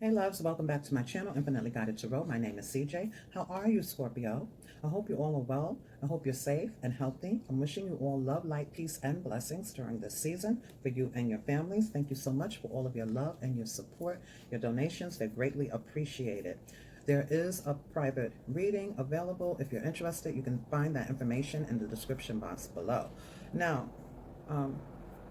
Hey loves, welcome back to my channel, Infinitely Guided Tarot. My name is CJ. How are you, Scorpio? I hope you all are well. I hope you're safe and healthy. I'm wishing you all love, light, peace, and blessings during this season for you and your families. Thank you so much for all of your love and your support, your donations. They're greatly appreciated. There is a private reading available. If you're interested, you can find that information in the description box below. Now, um,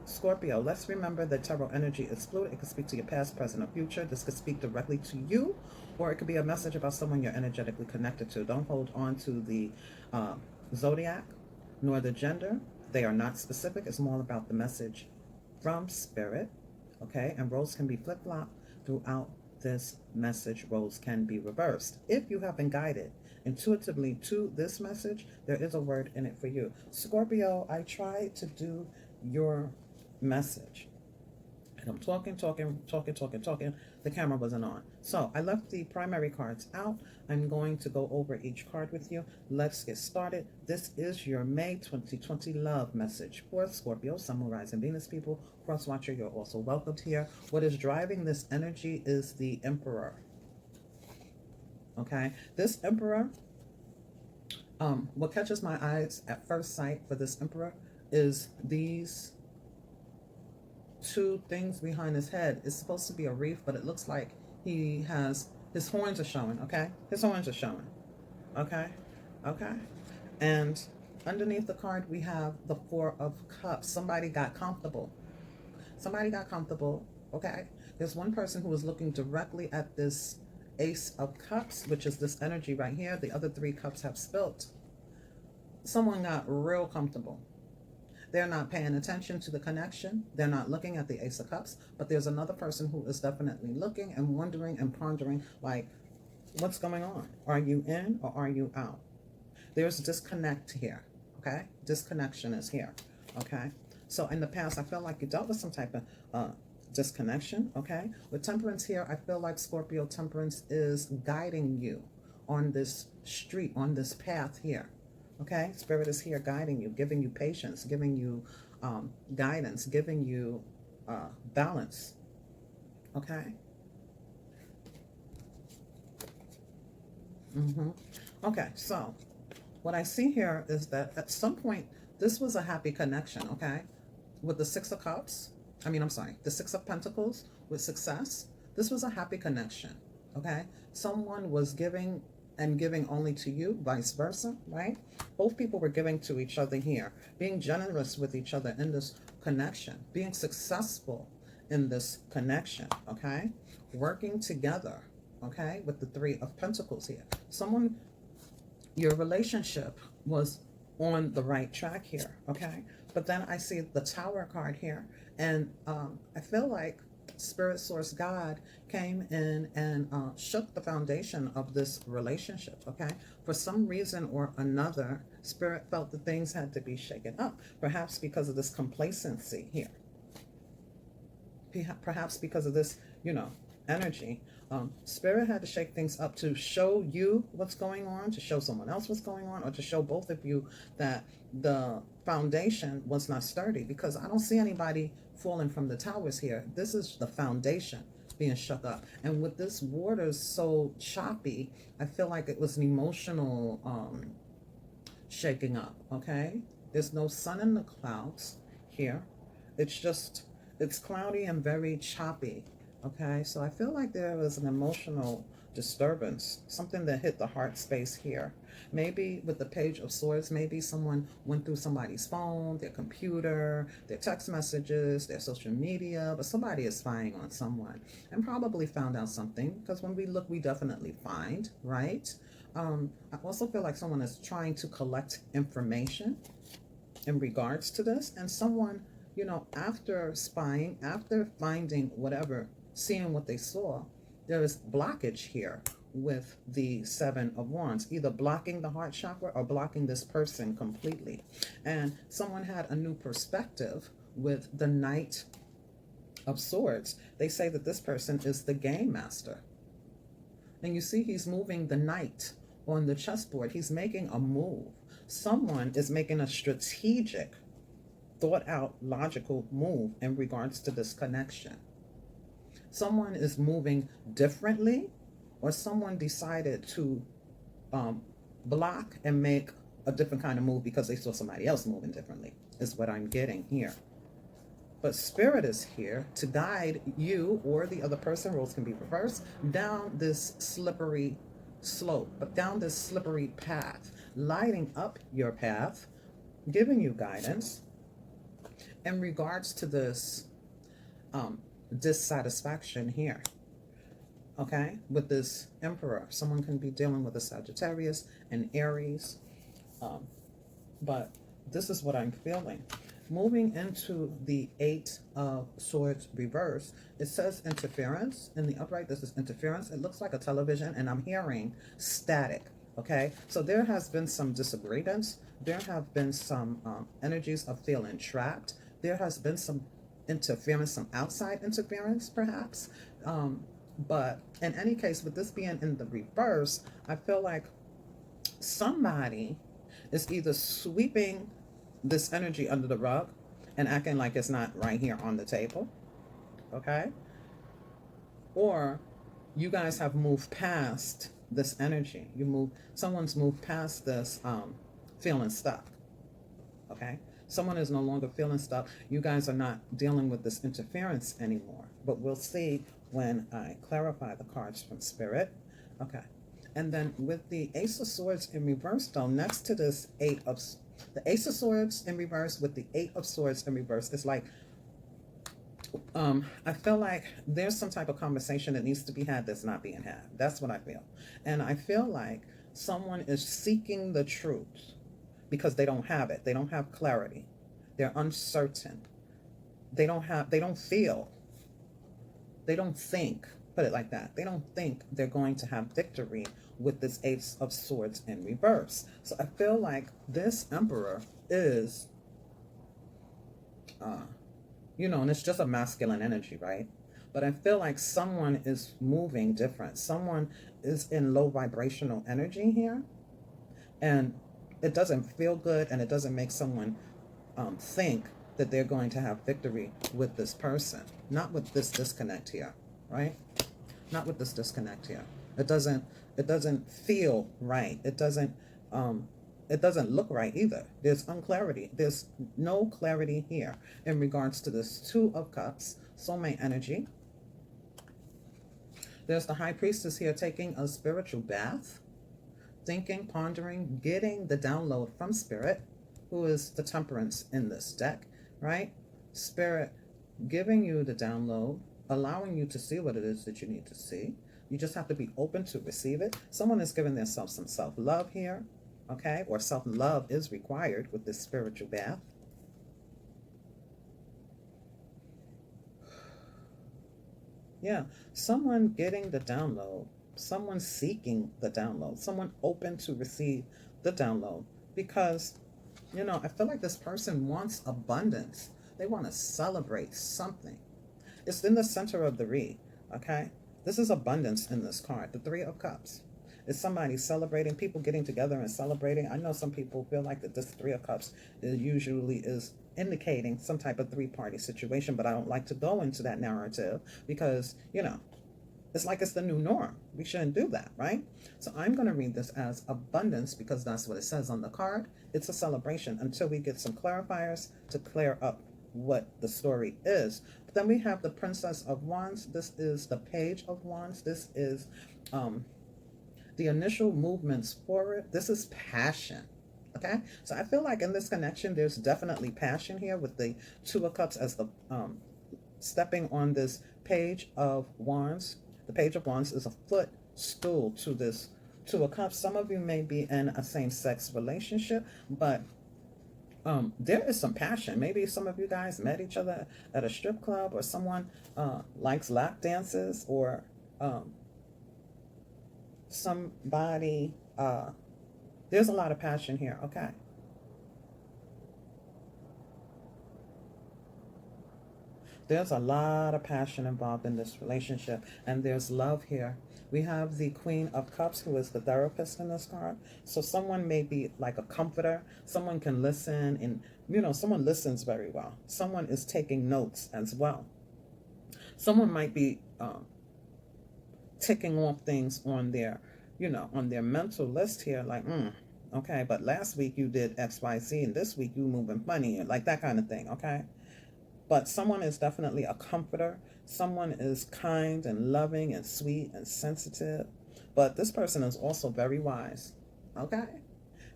Scorpio, let's remember that tarot energy is fluid. It could speak to your past, present, or future. This could speak directly to you, or it could be a message about someone you're energetically connected to. Don't hold on to the uh, zodiac nor the gender. They are not specific. It's more about the message from spirit, okay? And roles can be flip-flopped throughout this message. Roles can be reversed. If you have been guided intuitively to this message, there is a word in it for you. Scorpio, I tried to do your message. And I'm talking. The camera wasn't on. So I left the primary cards out. I'm going to go over each card with you. Let's get started. This is your May 2020 love message for Scorpio, Sun, Moon, Rising, Venus people. Cross Watcher, you're also welcomed here. What is driving this energy is the Emperor. Okay, this Emperor, what catches my eyes at first sight for this Emperor is these two things behind his head. It's supposed to be a wreath, but it looks like he has, his horns are showing, okay? His horns are showing, okay? Okay? And underneath the card, we have the Four of Cups. Somebody got comfortable. Somebody got comfortable, okay? There's one person who is looking directly at this Ace of Cups, which is this energy right here. The other three cups have spilt. Someone got real comfortable. They're not paying attention to the connection. They're not looking at the Ace of Cups, but there's another person who is definitely looking and wondering and pondering, like, what's going on? Are you in or are you out? There's a disconnect here, okay? Disconnection is here, okay? So in the past, I feel like you dealt with some type of disconnection, okay? With Temperance here, I feel like Scorpio, Temperance is guiding you on this street, on this path here. Okay, Spirit is here guiding you, giving you patience, giving you guidance, giving you balance. Okay. Okay, so what I see here is that at some point, this was a happy connection, okay? With the Six of Cups, I'm sorry, the Six of Pentacles with success. This was a happy connection, okay? Someone was giving and giving only to you, vice versa, right? Both people were giving to each other here, being generous with each other in this connection, being successful in this connection, okay? Working together, okay, with the Three of Pentacles here. Your relationship was on the right track here, okay? But then I see the Tower card here, and I feel like Spirit Source God came in and shook the foundation of this relationship, okay? For some reason or another, Spirit felt that things had to be shaken up, perhaps because of this complacency here, perhaps because of this, energy. Spirit had to shake things up to show you what's going on, to show someone else what's going on, or to show both of you that the foundation was not sturdy, because I don't see anybody falling from the towers here. This is the foundation being shook up. And with this water so choppy, I feel like it was an emotional shaking up, okay? There's no sun in the clouds here. It's cloudy and very choppy. Okay, so I feel like there was an emotional disturbance, something that hit the heart space here. Maybe with the Page of Swords, maybe someone went through somebody's phone, their computer, their text messages, their social media, but somebody is spying on someone and probably found out something, because when we look, we definitely find, right? I also feel like someone is trying to collect information in regards to this, and someone, after spying, after finding whatever, seeing what they saw, there is blockage here with the Seven of Wands, either blocking the heart chakra or blocking this person completely. And someone had a new perspective with the Knight of Swords. They say that this person is the game master. And you see he's moving the knight on the chessboard. He's making a move. Someone is making a strategic, thought out, logical move in regards to this connection. Someone is moving differently, or someone decided to um, block and make a different kind of move because they saw somebody else moving differently, is what I'm getting here. But Spirit is here to guide you or the other person, roles can be reversed, down this slippery slope, but down this slippery path, lighting up your path, giving you guidance in regards to this dissatisfaction here. Okay, with this Emperor, someone can be dealing with a Sagittarius and Aries, but this is what I'm feeling. Moving into the Eight of Swords reverse, it says interference. In the upright, this is interference. It looks like a television, and I'm hearing static. Okay, so there has been some disagreements. There have been some energies of feeling trapped. There has been some interference, some outside interference, perhaps. But in any case, with this being in the reverse, I feel like somebody is either sweeping this energy under the rug and acting like it's not right here on the table, okay? Or you guys have moved past this energy. Someone's moved past this feeling stuck, okay? Someone is no longer feeling stuck. You guys are not dealing with this interference anymore. But we'll see when I clarify the cards from Spirit. Okay. And then with the Ace of Swords in reverse, though, next to this the Ace of Swords in reverse with the Eight of Swords in reverse, it's like, I feel like there's some type of conversation that needs to be had that's not being had. That's what I feel. And I feel like someone is seeking the truth because they don't have it. They don't have clarity. They're uncertain. They don't feel. They don't think, put it like that. They don't think they're going to have victory with this Ace of Swords in reverse. So I feel like this Emperor is, and it's just a masculine energy, right? But I feel like someone is moving different. Someone is in low vibrational energy here. And it doesn't feel good, and it doesn't make someone think that they're going to have victory with this person. Not with this disconnect here, right? Not with this disconnect here. It doesn't feel right. It doesn't look right either. There's unclarity. There's no clarity here in regards to this Two of Cups, soulmate energy. There's the High Priestess here taking a spiritual bath, thinking, pondering, getting the download from Spirit, who is the Temperance in this deck, right? Spirit giving you the download, allowing you to see what it is that you need to see. You just have to be open to receive it. Someone is giving themselves some self-love here, okay? Or self-love is required with this spiritual bath. Yeah, someone getting the download, someone seeking the download, someone open to receive the download, because, I feel like this person wants abundance. They want to celebrate something. It's in the center of the read, okay? This is abundance in this card, the Three of Cups. It's somebody celebrating, people getting together and celebrating. I know some people feel like that this Three of Cups usually is indicating some type of three-party situation, but I don't like to go into that narrative because, it's like it's the new norm. We shouldn't do that, right? So I'm going to read this as abundance because that's what it says on the card. It's a celebration until we get some clarifiers to clear up what the story is. But then we have the Princess of Wands. This is the Page of Wands. This is the initial movements forward. This is passion. Okay, so I feel like in this connection, there's definitely passion here with the Two of Cups as the stepping on this Page of Wands. The Page of Wands is a footstool to this Two of Cups. Some of you may be in a same-sex relationship, but there is some passion. Maybe some of you guys met each other at a strip club, or someone likes lap dances, or somebody, there's a lot of passion here, okay? There's a lot of passion involved in this relationship, and there's love here. We have the Queen of Cups, who is the therapist in this card. So someone may be like a comforter. Someone can listen, and, someone listens very well. Someone is taking notes as well. Someone might be ticking off things on their, on their mental list here, like, okay, but last week you did XYZ, and this week you moving money, like that kind of thing, okay? But someone is definitely a comforter. Someone is kind and loving and sweet and sensitive. But this person is also very wise, okay?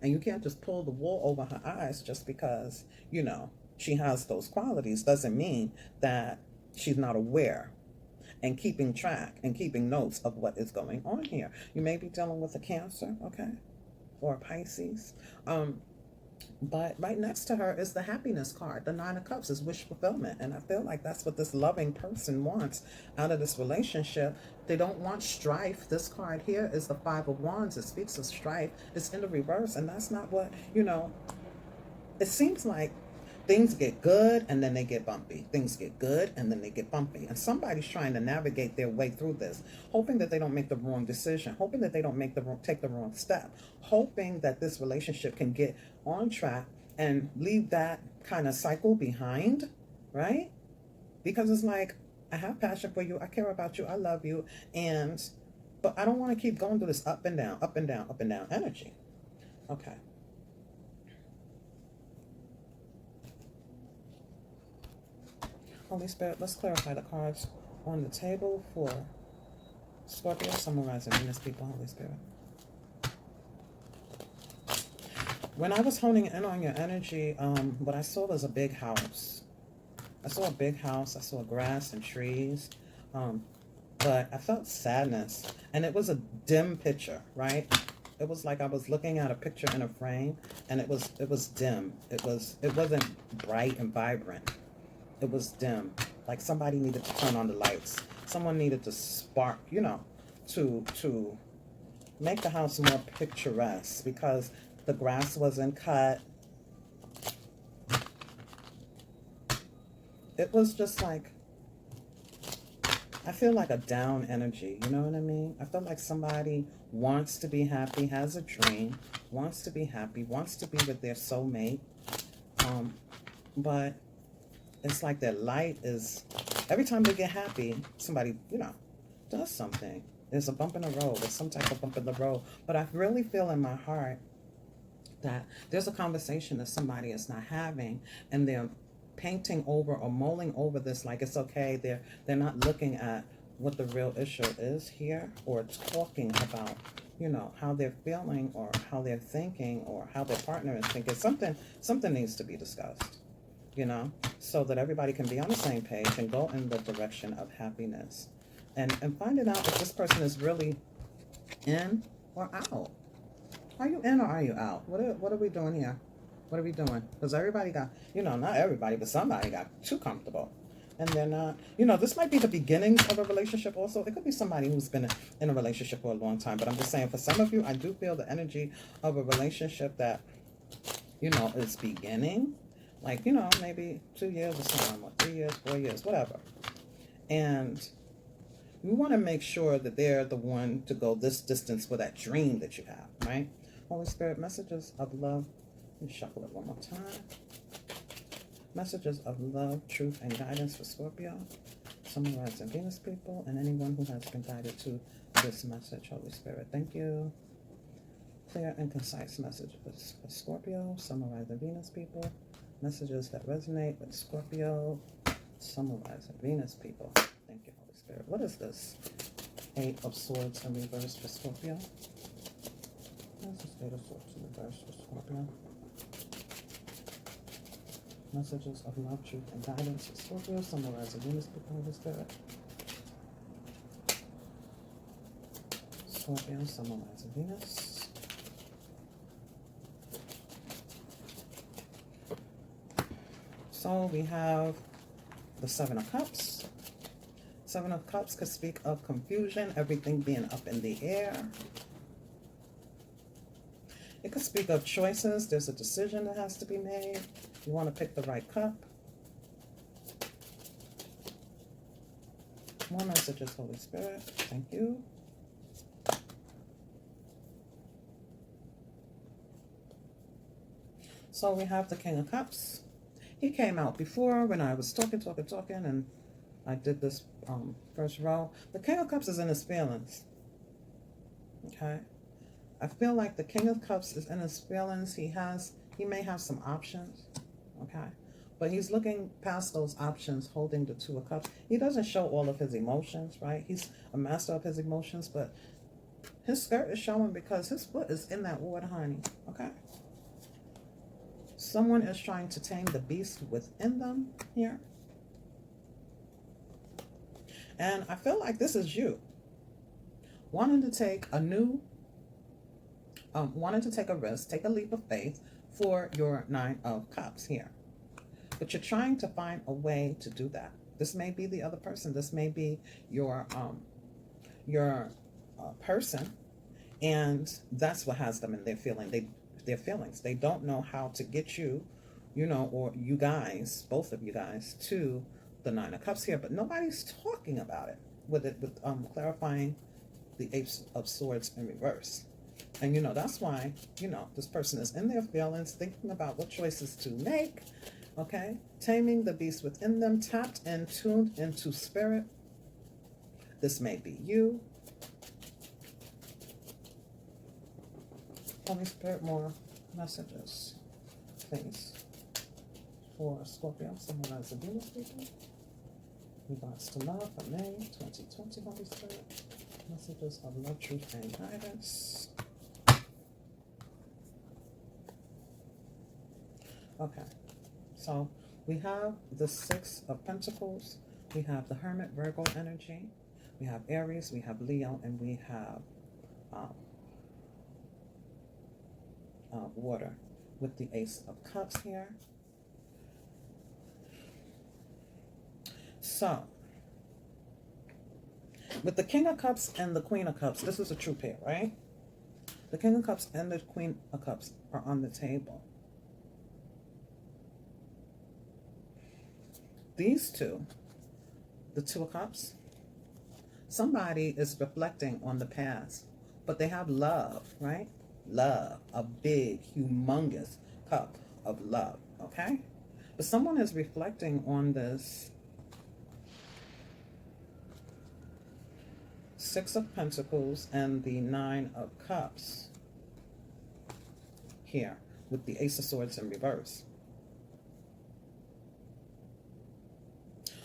And you can't just pull the wool over her eyes just because, she has those qualities. Doesn't mean that she's not aware and keeping track and keeping notes of what is going on here. You may be dealing with a Cancer, okay? Or a Pisces. But right next to her is the happiness card. The Nine of Cups is wish fulfillment. And I feel like that's what this loving person wants out of this relationship. They don't want strife. This card here is the Five of Wands. It speaks of strife. It's in the reverse. And that's not what, it seems like things get good and then they get bumpy. Things get good and then they get bumpy. And somebody's trying to navigate their way through this, hoping that they don't make the wrong decision, hoping that they don't take the wrong step, hoping that this relationship can get on track and leave that kind of cycle behind, right? Because it's like, I have passion for you, I care about you, I love you, but I don't want to keep going through this up and down, up and down, up and down energy. Okay. Holy Spirit, let's clarify the cards on the table for Scorpio, summarizing Venus people, Holy Spirit. When I was honing in on your energy, what I saw was a big house. I saw a big house. I saw grass and trees. But I felt sadness. And it was a dim picture, right? It was like I was looking at a picture in a frame, and it was dim. It wasn't bright and vibrant. It was dim. Like somebody needed to turn on the lights. Someone needed to spark, to make the house more picturesque, because the grass wasn't cut. It was just like, I feel like a down energy, you know what I mean? I feel like somebody wants to be happy, has a dream, wants to be happy, wants to be with their soulmate, but it's like their light is, every time they get happy, somebody, does something. There's a bump in the road. There's some type of bump in the road. But I really feel in my heart that there's a conversation that somebody is not having, and they're painting over or mulling over this like it's okay. They're not looking at what the real issue is here, or talking about, how they're feeling or how they're thinking or how their partner is thinking. Something needs to be discussed, so that everybody can be on the same page and go in the direction of happiness, and finding out if this person is really in or out. Are you in or are you out? What are we doing here? What are we doing? Because everybody got, not everybody, but somebody got too comfortable. And they're not, this might be the beginning of a relationship also. It could be somebody who's been in a relationship for a long time. But I'm just saying, for some of you, I do feel the energy of a relationship that, is beginning. Like, maybe 2 years or something, or 3 years, 4 years, whatever. And you want to make sure that they're the one to go this distance for that dream that you have, right? Holy Spirit, messages of love. Let me shuffle it one more time. Messages of love, truth, and guidance for Scorpio, summarizing Venus people, and anyone who has been guided to this message. Holy Spirit, thank you. Clear and concise messages for Scorpio, summarizing Venus people. Messages that resonate with Scorpio, summarizing Venus people. Thank you, Holy Spirit. What is this? 8 of Swords in reverse for Scorpio. What is this 8 of Swords in reverse for Scorpio? Messages of love, truth, and guidance for Scorpio, summarizing Venus people, Holy Spirit. Scorpio, summarizing Venus. So we have the 7 of Cups. 7 of Cups could speak of confusion, everything being up in the air. It could speak of choices. There's a decision that has to be made. You want to pick the right cup. More messages, Holy Spirit. Thank you. So we have the King of Cups. He came out before when I was talking, and I did this first row. The King of Cups is in his feelings. Okay. I feel like the King of Cups is in his feelings. He may have some options. Okay. But he's looking past those options, holding the Two of Cups. He doesn't show all of his emotions, right? He's a master of his emotions, but his skirt is showing because his foot is in that water, honey. Okay. Someone is trying to tame the beast within them here. And I feel like this is you wanting to take a new, wanting to take a risk, take a leap of faith for your Nine of Cups here. But you're trying to find a way to do that. This may be the other person. This may be your person, and that's what has them in their their feelings. They don't know how to get you, or you guys, both of you guys, to the Nine of Cups here. But nobody's talking about it with clarifying the Ace of Swords in reverse. And that's why this person is in their feelings, thinking about what choices to make. Okay, taming the beast within them, tapped and tuned into spirit. This may be you. Holy Spirit, more messages, please, for Scorpio. Someone has a Venus speaking. Regards to love for May 2020. Holy Spirit, messages of love, truth, and guidance. Okay. So we have the Six of Pentacles, we have the Hermit, Virgo energy, we have Aries, we have Leo, and we have water with the Ace of Cups here. So with the King of Cups and the Queen of Cups, this is a true pair, right? The King of Cups and the Queen of Cups are on the table. These two, the Two of Cups, somebody is reflecting on the past, but they have love, right? Love, a big, humongous cup of love, okay? But someone is reflecting on this Six of Pentacles and the Nine of Cups here with the Ace of Swords in reverse.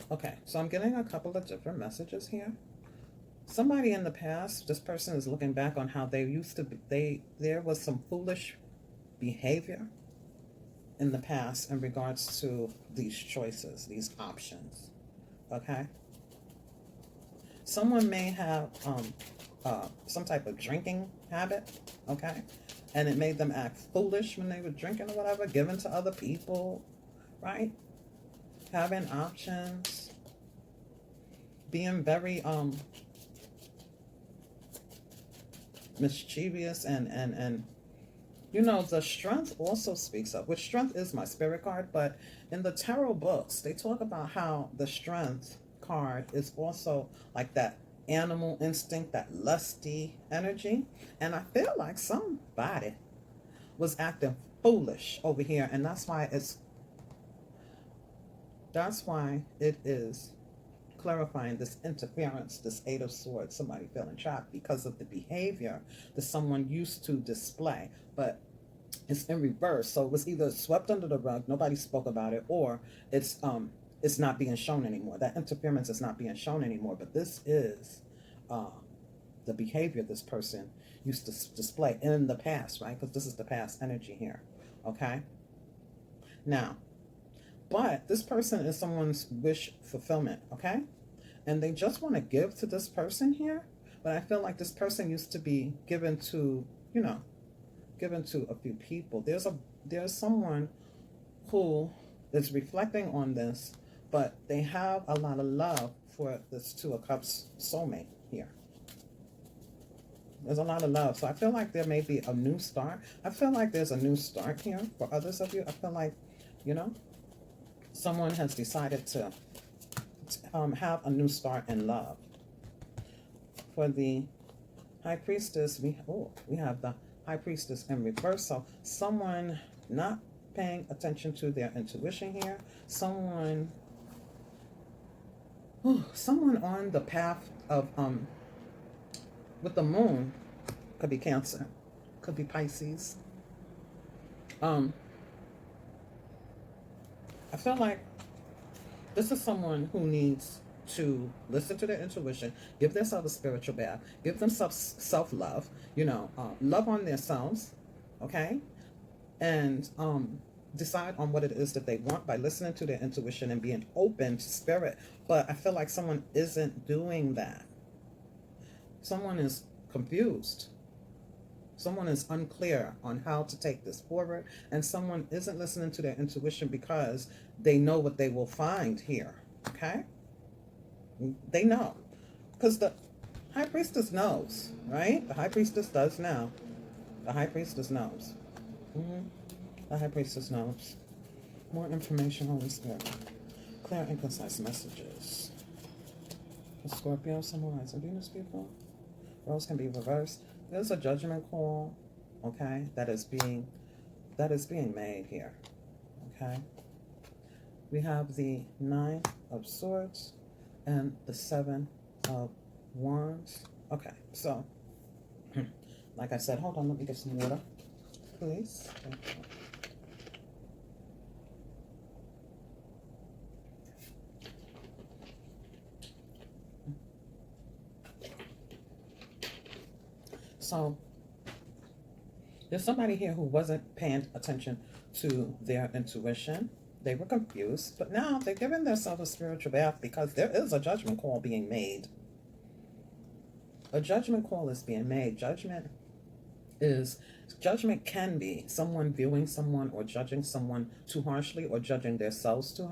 Okay, so I'm getting a couple of different messages here. Somebody in the past, this person is looking back on how they used to be, there was some foolish behavior in the past in regards to these choices, these options, okay? Someone may have some type of drinking habit, okay? And it made them act foolish when they were drinking or whatever, giving to other people, right? Having options, being very mischievous, and the strength also speaks up, which strength is my spirit card, but in the tarot books they talk about how the strength card is also like that animal instinct, that lusty energy, and I feel like somebody was acting foolish over here, and that's why it is clarifying this interference, this Eight of Swords, somebody feeling trapped because of the behavior that someone used to display, but it's in reverse. So it was either swept under the rug, nobody spoke about it, or it's not being shown anymore. That interference is not being shown anymore, but this is the behavior this person used to display in the past, right? Because this is the past energy here, okay? Now, but this person is someone's wish fulfillment, okay? And they just want to give to this person here, but I feel like this person used to be given to, given to a few people. There's someone who is reflecting on this, but they have a lot of love for this Two of Cups soulmate here. There's a lot of love. So I feel like there may be a new start. I feel like there's a new start here for others of you. I feel like, someone has decided to have a new start in love. For the High Priestess, we have the High Priestess in reverse. So someone not paying attention to their intuition here. Someone Someone on the path of with the moon, could be Cancer, could be Pisces. Um, I feel like this is someone who needs to listen to their intuition, give themselves a spiritual bath, give themselves self love, love on themselves, okay? And decide on what it is that they want by listening to their intuition and being open to spirit. But I feel like someone isn't doing that. Someone is confused. Someone is unclear on how to take this forward, and someone isn't listening to their intuition because they know what they will find here. Okay? They know. Because the high priestess knows, right? The high priestess does know. The high priestess knows. The high priestess knows. More information, Holy Spirit. Clear and concise messages. The Scorpio, symbolizing Venus people. Roles can be reversed. There's a judgment call, okay, that is being made here. Okay. We have the 9 of Swords and the 7 of Wands. Okay, so like I said, hold on, let me get some water, please. So there's somebody here who wasn't paying attention to their intuition. They were confused, but now they're giving themselves a spiritual bath because there is a judgment call being made. A judgment call is being made. Judgment can be someone viewing someone or judging someone too harshly or judging themselves too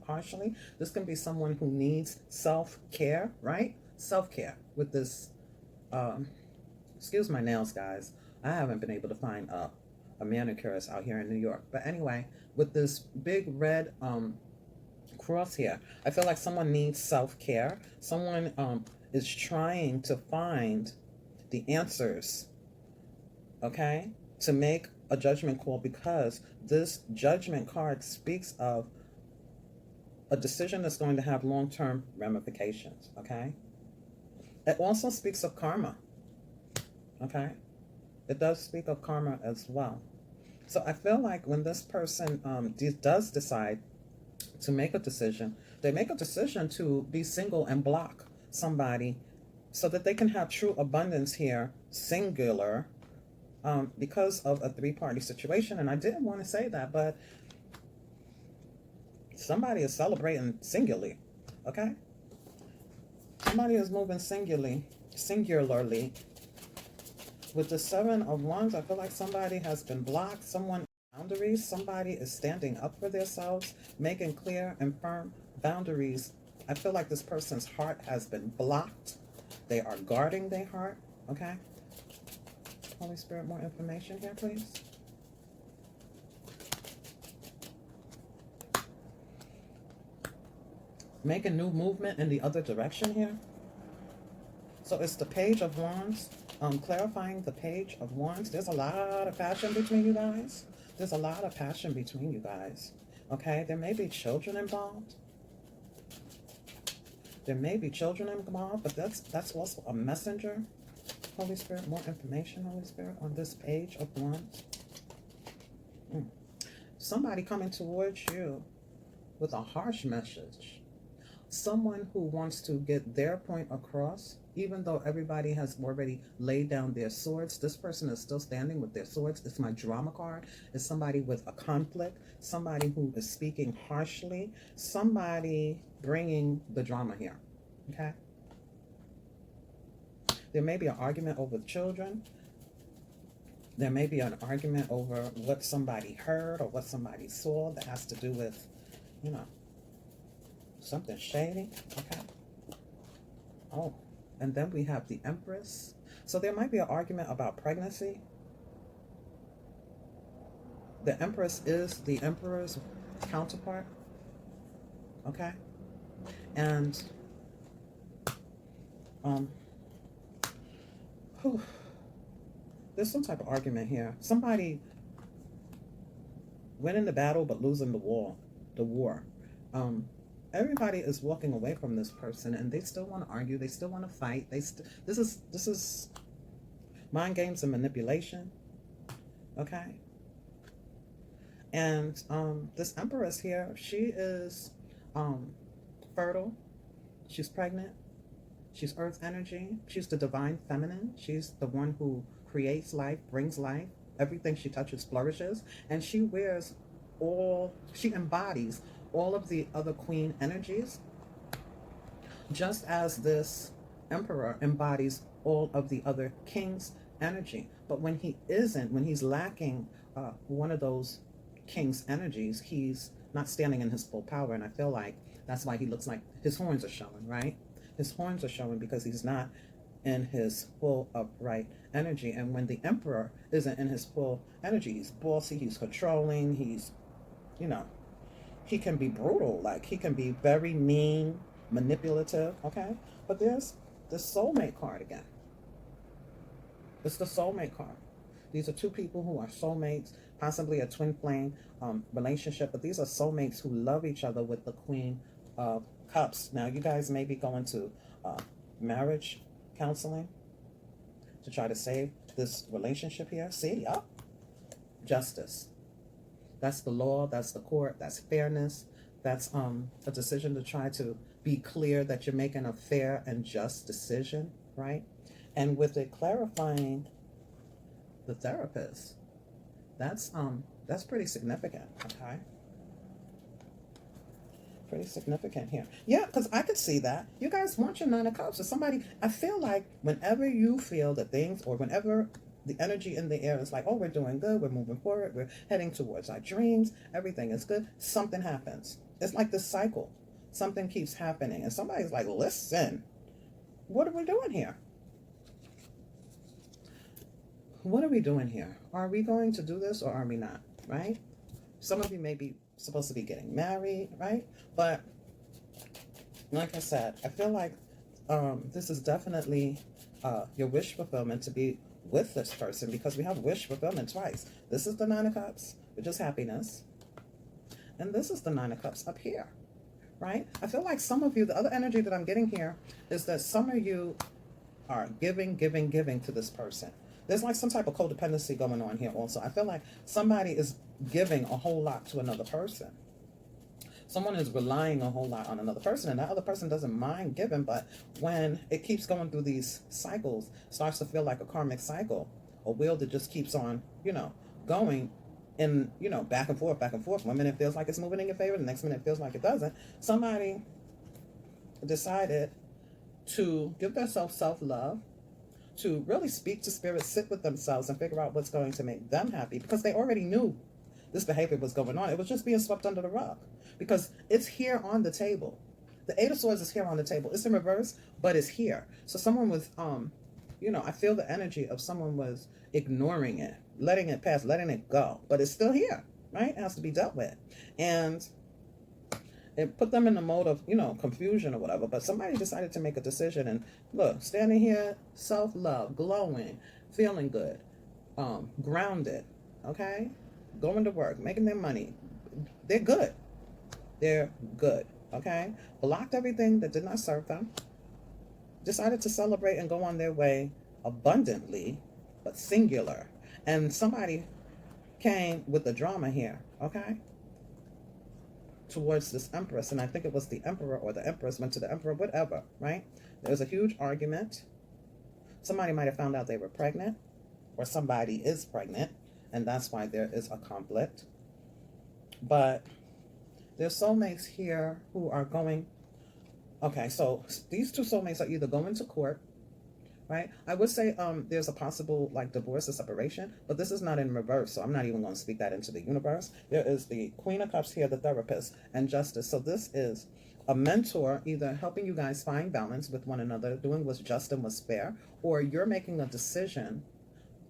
harshly. This can be someone who needs self-care, right? Self-care with this, excuse my nails, guys. I haven't been able to find a manicurist out here in New York. But anyway, with this big red cross here, I feel like someone needs self-care. Someone is trying to find the answers, okay, to make a judgment call, because this judgment card speaks of a decision that's going to have long-term ramifications, okay? It also speaks of karma, okay? It does speak of karma as well. So I feel like when this person does decide to make a decision, they make a decision to be single and block somebody so that they can have true abundance here, singular, because of a three-party situation. And I didn't want to say that, but somebody is celebrating singularly, okay? Somebody is moving singularly. With the 7 of Wands, I feel like somebody has been blocked. Someone boundaries. Somebody is standing up for themselves, making clear and firm boundaries. I feel like this person's heart has been blocked. They are guarding their heart, okay? Holy Spirit, more information here, please. Make a new movement in the other direction here. So it's the Page of Wands. Clarifying the Page of Wands. There's a lot of passion between you guys. There's a lot of passion between you guys. Okay? There may be children involved. There may be children involved, but that's also a messenger. Holy Spirit, more information, Holy Spirit, on this Page of Wands. Somebody coming towards you with a harsh message. Someone who wants to get their point across, even though everybody has already laid down their swords. This person is still standing with their swords. It's my drama card. It's somebody with a conflict, somebody who is speaking harshly, somebody bringing the drama here, okay? There may be an argument over children. There may be an argument over what somebody heard or what somebody saw that has to do with, something shady, okay? Oh, and then we have the Empress. So there might be an argument about pregnancy. The Empress is the Emperor's counterpart, okay? And there's some type of argument here. Somebody winning the battle but losing the war. everybody is walking away from this person, and they still want to argue. They still want to fight. This is mind games and manipulation. Okay. And this Empress here, she is fertile. She's pregnant. She's earth energy. She's the divine feminine. She's the one who creates life, brings life. Everything she touches flourishes. And she she embodies all of the other queen energies, just as this emperor embodies all of the other king's energy. But when he's lacking one of those king's energies, he's not standing in his full power. And I feel like that's why he looks like his horns are showing, right? His horns are showing because he's not in his full upright energy. And when the emperor isn't in his full energy, he's bossy, he's controlling, he can be brutal, like he can be very mean, manipulative, okay? But there's the soulmate card again. It's the soulmate card. These are two people who are soulmates, possibly a twin flame relationship, but these are soulmates who love each other with the Queen of Cups. Now, you guys may be going to marriage counseling to try to save this relationship here. See, yup. Justice. That's the law, that's the court, that's fairness. That's a decision to try to be clear that you're making a fair and just decision, right? And with it clarifying the therapist, that's pretty significant, okay? Pretty significant here. Yeah, because I could see that. You guys want your Nine of Cups. Or somebody, I feel like whenever you feel that things, or whenever the energy in the air is like, oh, we're doing good, we're moving forward, we're heading towards our dreams, everything is good, something happens. It's like this cycle. Something keeps happening. And somebody's like, listen, what are we doing here? What are we doing here? Are we going to do this or are we not, right? Some of you may be supposed to be getting married, right? But like I said, I feel like this is definitely your wish fulfillment to be with this person, because we have wish fulfillment twice. This is the Nine of Cups, which is happiness. And this is the Nine of Cups up here, right? I feel like some of you, the other energy that I'm getting here is that some of you are giving to this person. There's like some type of codependency going on here also. I feel like somebody is giving a whole lot to another person. Someone is relying a whole lot on another person, and that other person doesn't mind giving, but when it keeps going through these cycles, starts to feel like a karmic cycle, a wheel that just keeps on, going in, back and forth, back and forth. One minute it feels like it's moving in your favor, the next minute it feels like it doesn't. Somebody decided to give themselves self-love, to really speak to spirit, sit with themselves and figure out what's going to make them happy, because they already knew this behavior was going on. It was just being swept under the rug because it's here on the table. The Eight of Swords is here on the table. It's in reverse, but it's here. So someone was, I feel the energy of someone was ignoring it, letting it pass, letting it go, but it's still here, right? It has to be dealt with. And it put them in the mode of, confusion or whatever. But somebody decided to make a decision. And look, standing here, self-love, glowing, feeling good, grounded, okay? Going to work, making their money. They're good. They're good, okay? Blocked everything that did not serve them. Decided to celebrate and go on their way abundantly, but singular. And somebody came with the drama here, okay? Towards this Empress, and I think it was the Emperor or the Empress went to the Emperor, whatever, right? There was a huge argument. Somebody might have found out they were pregnant, or somebody is pregnant, and that's why there is a conflict. But there's soulmates here who are going, okay, so these two soulmates are either going to court, right? I would say there's a possible divorce or separation, but this is not in reverse, so I'm not even going to speak that into the universe. There is the Queen of Cups here, the therapist, and Justice. So this is a mentor either helping you guys find balance with one another, doing what's just and what's fair, or you're making a decision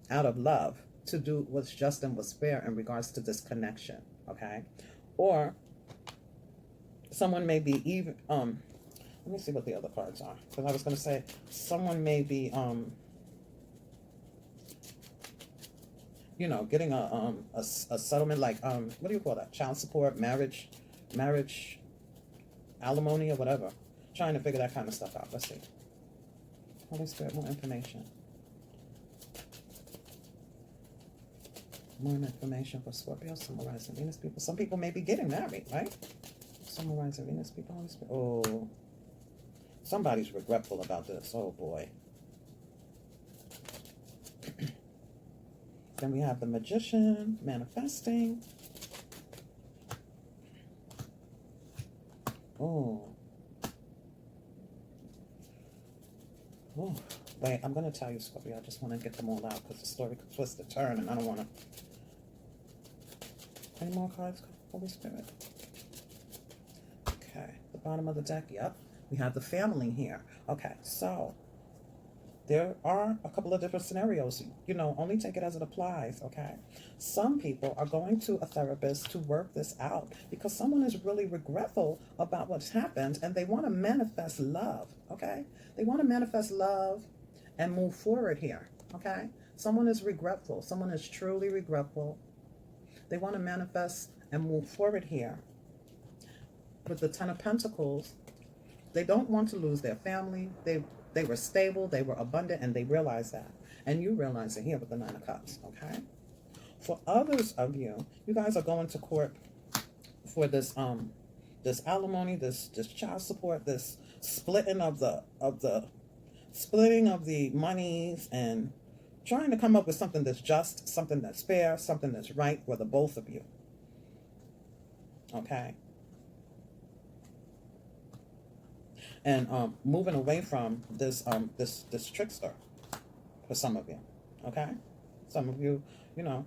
out of love to do what's just and what's fair in regards to this connection, okay? Or someone may be even, let me see what the other cards are. Because I was going to say, someone may be, getting a settlement, what do you call that? Child support, marriage. alimony or whatever. Trying to figure that kind of stuff out. Let's see. Holy Spirit, more information. More information for Scorpio, summarizing Venus people. Some people may be getting married, right? Summarizing Venus people, Holy Spirit. Oh, somebody's regretful about this. Oh, boy. Then we have the Magician, manifesting. Oh. Oh. Wait, I'm going to tell you, Scorpio. I just want to get them all out because the story could twist and turn, and I don't want to. Any more cards, Holy Spirit? Okay. The bottom of the deck, yep. We have the family here. Okay, so there are a couple of different scenarios. You know, only take it as it applies, okay? Some people are going to a therapist to work this out because someone is really regretful about what's happened and they want to manifest love, okay? They want to manifest love and move forward here, okay? Someone is regretful. Someone is truly regretful. They want to manifest and move forward here. With the Ten of Pentacles, they don't want to lose their family. They were stable, they were abundant, and they realized that. And you realize it here with the Nine of Cups, okay? For others of you, you guys are going to court for this this alimony, this child support, this splitting of the monies, and trying to come up with something that's just, something that's fair, something that's right for the both of you. Okay? And moving away from this this trickster for some of you, okay? Some of you, you know,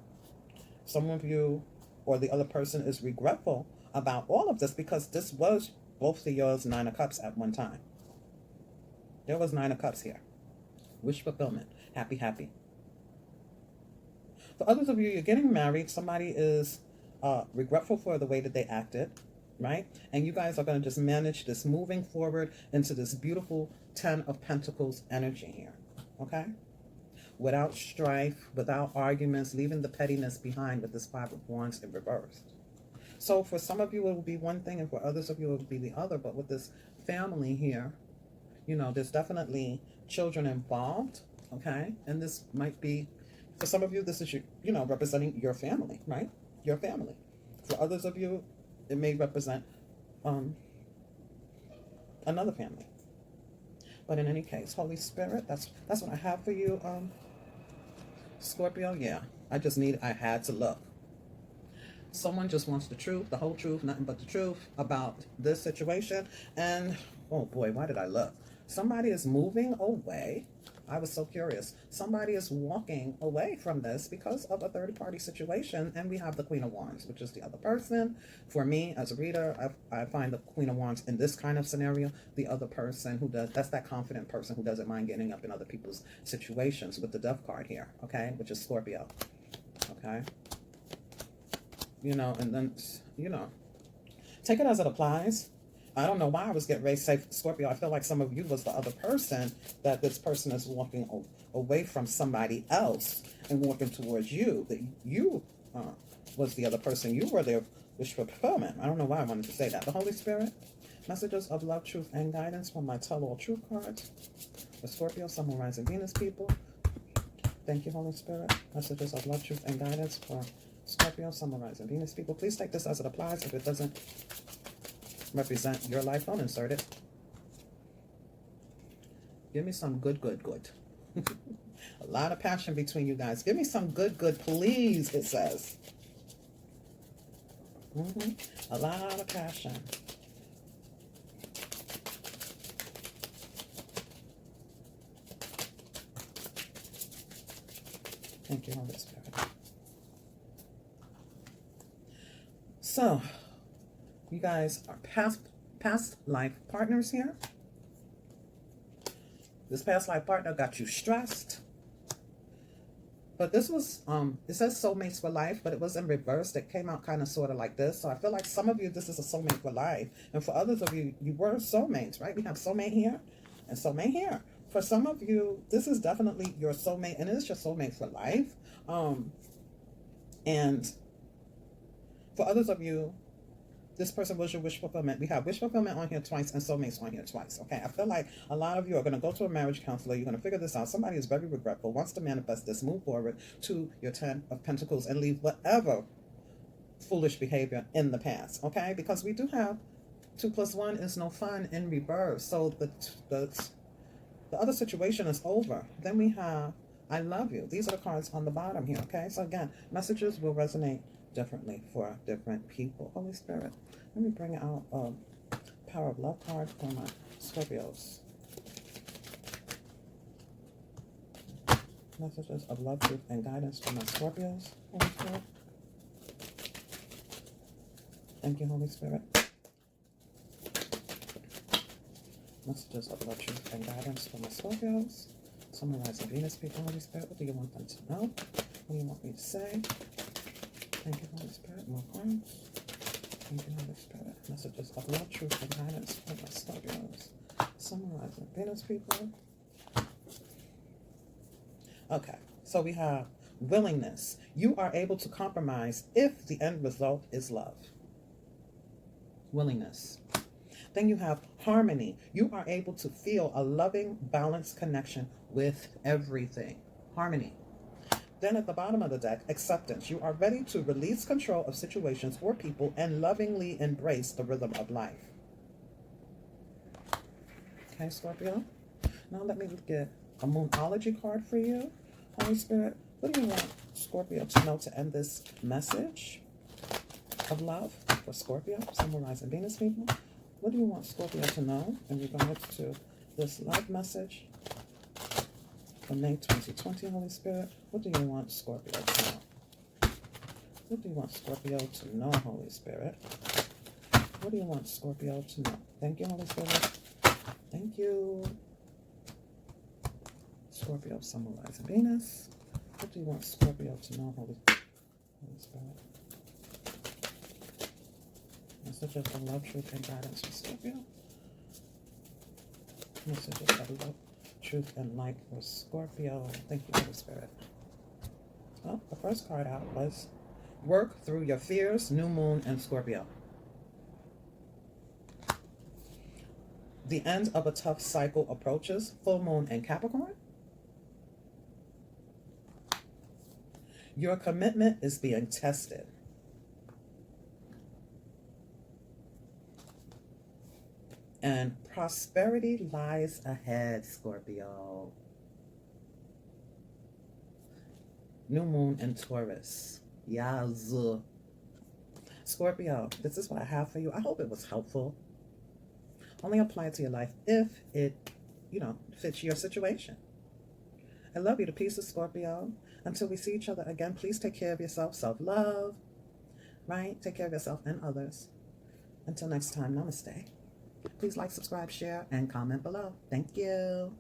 some of you or the other person is regretful about all of this because this was both of yours Nine of Cups at one time. There was Nine of Cups here. Wish fulfillment. Happy, happy. For others of you, you're getting married. Somebody is regretful for the way that they acted. Right? And you guys are going to just manage this moving forward into this beautiful Ten of Pentacles energy here. Okay? Without strife, without arguments, leaving the pettiness behind with this Five of Wands in reverse. So for some of you, it will be one thing, and for others of you, it will be the other. But with this family here, you know, there's definitely children involved. Okay? And this might be, for some of you, this is, you know, representing your family, right? Your family. For others of you, it may represent another family. But in any case, Holy Spirit, that's what I have for you, Scorpio. Yeah, I had to look. Someone just wants the truth, the whole truth, nothing but the truth about this situation. And, oh boy, why did I look? Somebody is moving away. I was so curious. Somebody is walking away from this because of a third-party situation, and we have the Queen of Wands, which is the other person. For me, as a reader, I find the Queen of Wands in this kind of scenario. The other person that's that confident person who doesn't mind getting up in other people's situations with the Death card here, okay, which is Scorpio, okay? You know, and then, you know, take it as it applies. I don't know why I was getting ready to say Scorpio. I feel like some of you was the other person, that this person is walking away from somebody else and walking towards you. That you was the other person. You were their wish for fulfillment. I don't know why I wanted to say that. The Holy Spirit, messages of love, truth, and guidance from my Tell All Truth cards. For Scorpio, Sun, Moon, Rising, Venus people. Thank you, Holy Spirit. Messages of love, truth, and guidance for Scorpio, Sun, Moon, Rising, Venus people. Please take this as it applies. If it doesn't represent your life, don't insert it. Give me some good. A lot of passion between you guys. Give me some good, please, it says. A lot of passion. Thank you, Holy Spirit. So, you guys are past life partners here. This past life partner got you stressed. But this was, it says soulmates for life, but it was in reverse. It came out kind of sort of like this. So I feel like some of you, this is a soulmate for life. And for others of you, you were soulmates, right? We have soulmate here and soulmate here. For some of you, this is definitely your soulmate, and it is your soulmate for life. And for others of you, This person was your wish fulfillment. We have wish fulfillment on here twice and soulmates on here twice. Okay, I feel like a lot of you are going to go to a marriage counselor. You're going to figure this out. Somebody is very regretful, wants to manifest this, move forward to your 10 of Pentacles and leave whatever foolish behavior in the past. Okay, because we do have 2 + 1 is no fun in reverse. So the other situation is over. Then we have I love you. These are the cards on the bottom here. Okay, so again, messages will resonate differently for different people. Holy Spirit, let me bring out a Power of Love card for my Scorpios. Messages of love, truth, and guidance for my Scorpios. Holy Spirit. Thank you, Holy Spirit. Messages of love, truth, and guidance for my Scorpios. Summarizing Venus people, Holy Spirit. What do you want them to know? What do you want me to say? Thank you, Holy Spirit. More cards. Thank you, Holy Spirit. Messages of love, truth, and guidance for my Scorpios. Summarizing Venus people. Okay, so we have willingness. You are able to compromise if the end result is love. Willingness. Then you have harmony. You are able to feel a loving, balanced connection with everything. Harmony. Then at the bottom of the deck, acceptance. You are ready to release control of situations or people and lovingly embrace the rhythm of life. Okay, Scorpio. Now let me get a Moonology card for you. Holy Spirit, what do you want Scorpio to know to end this message of love for Scorpio, symbolizing Venus people? What do you want Scorpio to know in regards to this love message for May 2020, Holy Spirit? What do you want Scorpio to know? What do you want Scorpio to know, Holy Spirit? What do you want Scorpio to know? Thank you, Holy Spirit. Thank you. Scorpio, symbolizing Venus. What do you want Scorpio to know, Holy Spirit? Messages of love, truth, and guidance for Scorpio. Messages of love, truth, and light for Scorpio. Thank you, Holy Spirit. Well, the first card out was work through your fears, new moon, and Scorpio. The end of a tough cycle approaches, full moon and Capricorn. Your commitment is being tested. And prosperity lies ahead, Scorpio. New moon and Taurus. Yes. Scorpio, this is what I have for you. I hope it was helpful. Only apply it to your life if it, fits your situation. I love you to pieces, Scorpio. Until we see each other again, please take care of yourself. Self-love, right? Take care of yourself and others. Until next time, namaste. Please like, subscribe, share, and comment below. Thank you.